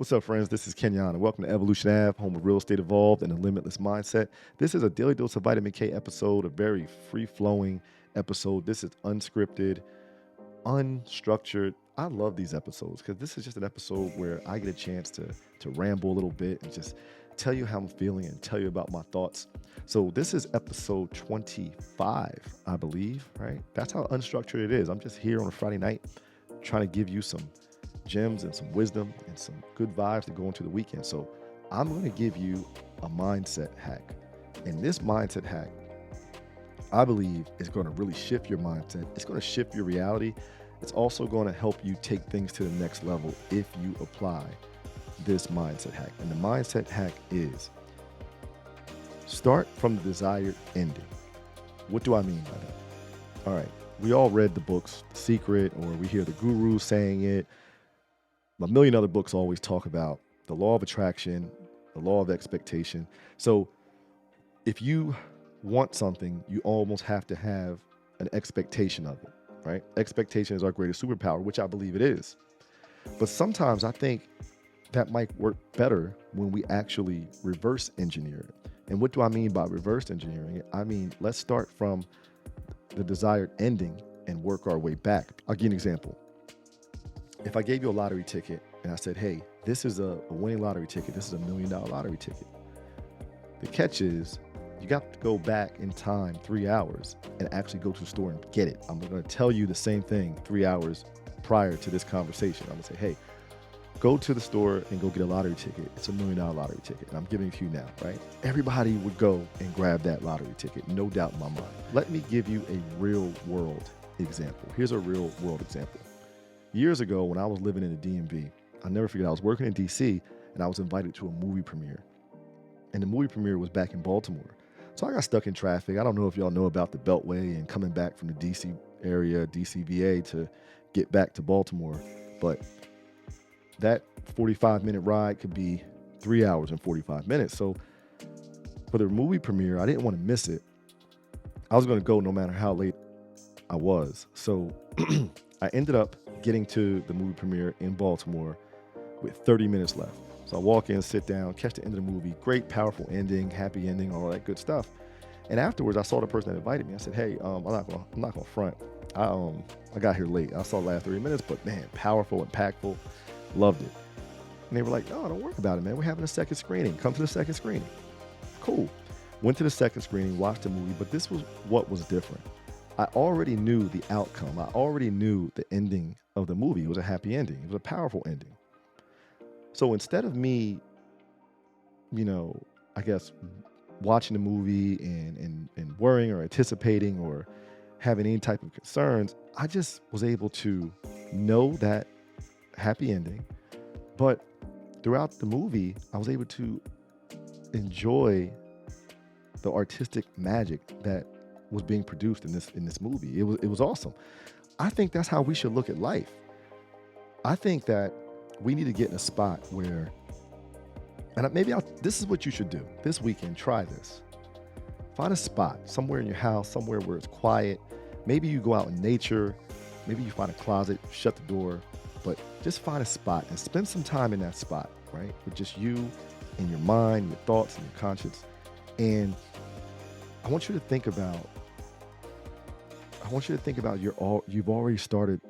What's up, friends? This is Kenyon, and welcome to Evolution Ave, home of real estate evolved and a limitless mindset. This is a daily dose of vitamin K episode, a very free-flowing episode. This is unscripted, unstructured. I love these episodes because this is just an episode where I get a chance to ramble a little bit and just tell you how I'm feeling and tell you about my thoughts. So this is episode 25, I believe, right? That's how unstructured it is. I'm just here on a Friday night trying to give you some gems and some wisdom and some good vibes to go into the weekend. So I'm going to give you a mindset hack. And this mindset hack, I believe, is going to really shift your mindset. It's going to shift your reality. It's also going to help you take things to the next level if you apply this mindset hack. And the mindset hack is start from the desired ending. What do I mean by that? All right. We all read the books, The Secret, or we hear the guru saying it. A million other books always talk about the law of attraction, the law of expectation. So if you want something, you almost have to have an expectation of it, right? Expectation is our greatest superpower, which I believe it is. But sometimes I think that might work better when we actually reverse engineer it. And what do I mean by reverse engineering it? I mean, let's start from the desired ending and work our way back. I'll give you an example. If I gave you a lottery ticket and I said, hey, this is a winning lottery ticket, this is $1 million lottery ticket. The catch is you got to go back in time 3 hours and actually go to the store and get it. I'm going to tell you the same thing 3 hours prior to this conversation. I'm going to say, hey, go to the store and go get a lottery ticket. It's $1 million lottery ticket. And I'm giving it to you now, right? Everybody would go and grab that lottery ticket, no doubt in my mind. Let me give you a real world example. Here's a real world example. Years ago, when I was living in the DMV, I never forget, I was working in DC and I was invited to a movie premiere. And the movie premiere was back in Baltimore. So I got stuck in traffic. I don't know if y'all know about the Beltway and coming back from the DC area, DCVA, to get back to Baltimore. But that 45-minute ride could be 3 hours and 45 minutes. So for the movie premiere, I didn't want to miss it. I was going to go no matter how late I was. So I ended up getting to the movie premiere in Baltimore with 30 minutes left. So I walk in, sit down, catch the end of the movie. Great, powerful ending, happy ending, all that good stuff. And afterwards, I saw the person that invited me. I said, hey, I'm not gonna front. I got here late. I saw the last 30 minutes, but man, powerful, impactful, loved it. And they were like, no, don't worry about it, man. We're having a second screening. Come to the second screening. Cool. Went to the second screening, watched the movie, but this was what was different. I already knew the outcome. I already knew the ending of the movie. It was a happy ending. It was a powerful ending. So instead of me, I guess watching the movie and worrying or anticipating or having any type of concerns, I just was able to know that happy ending. But throughout the movie, I was able to enjoy the artistic magic that was being produced in this movie. It was awesome. I think that's how we should look at life. I think that we need to get in a spot where, and this is what you should do this weekend. Try this. Find a spot somewhere in your house, somewhere where it's quiet. Maybe you go out in nature. Maybe you find a closet, shut the door, but just find a spot and spend some time in that spot, right? With just you and your mind, your thoughts, and your conscience. And I want you to think about you've already started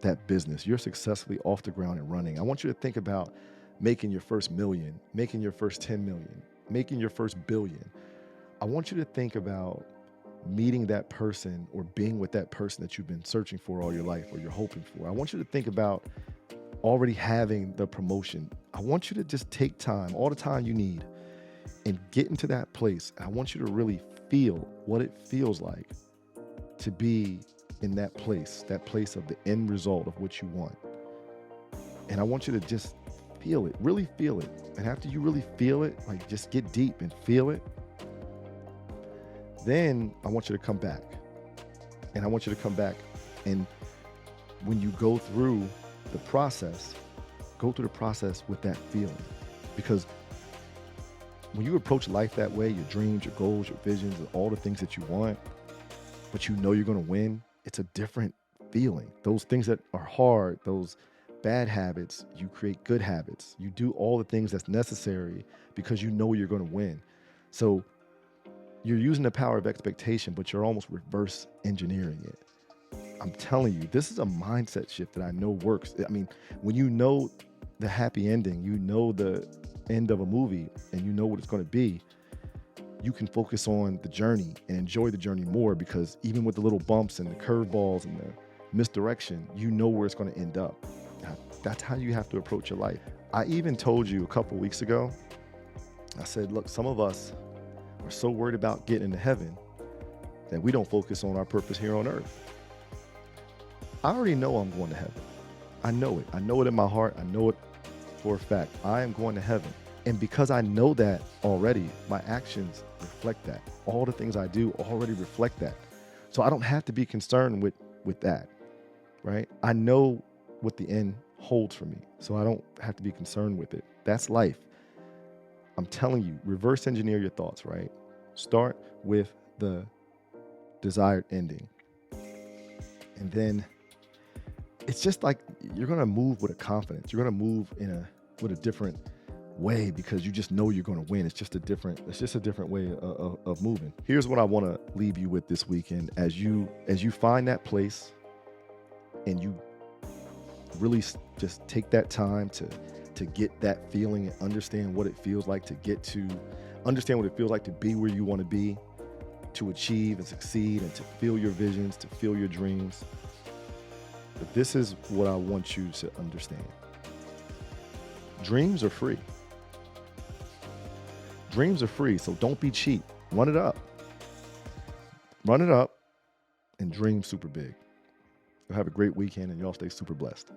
that business. You're successfully off the ground and running. I want you to think about making your first million, making your first 10 million, making your first billion. I want you to think about meeting that person or being with that person that you've been searching for all your life or you're hoping for. I want you to think about already having the promotion. I want you to just take time, all the time you need, and get into that place. I want you to really feel what it feels like to be in that place of the end result of what you want. And I want you to just feel it, really feel it. And after you really feel it, like just get deep and feel it, then I want you to come back. And I want you to come back. And when you go through the process with that feeling. Because when you approach life that way, your dreams, your goals, your visions, and all the things that you want, but you know you're going to win, it's a different feeling. Those things that are hard, those bad habits, you create good habits. You do all the things that's necessary because you know you're going to win. So you're using the power of expectation, but you're almost reverse engineering it. I'm telling you, this is a mindset shift that I know works. I mean, when you know the happy ending, you know the end of a movie, and you know what it's going to be, you can focus on the journey and enjoy the journey more, because even with the little bumps and the curveballs and the misdirection, you know where it's going to end up. That's how you have to approach your life. I even told you a couple weeks ago, I said, look, some of us are so worried about getting into heaven that we don't focus on our purpose here on earth. I already know I'm going to heaven. I know it. I know it in my heart. I know it for a fact. I am going to heaven. And because I know that already, my actions reflect that. All the things I do already reflect that. So I don't have to be concerned with that, right? I know what the end holds for me, so I don't have to be concerned with it. That's life. I'm telling you, reverse engineer your thoughts, right? Start with the desired ending. And then it's just like you're going to move with a confidence. You're going to move with a different way, because you just know you're going to win. It's just a different way of moving. Here's what I want to leave you with this weekend. As you find that place and you really just take that time to get that feeling and understand what it feels like to understand what it feels like to be where you want to be, to achieve and succeed, and to feel your visions, to feel your dreams. But this is what I want you to understand. Dreams are free. Dreams are free, so don't be cheap. Run it up. Run it up and dream super big. You'll have a great weekend, and y'all stay super blessed.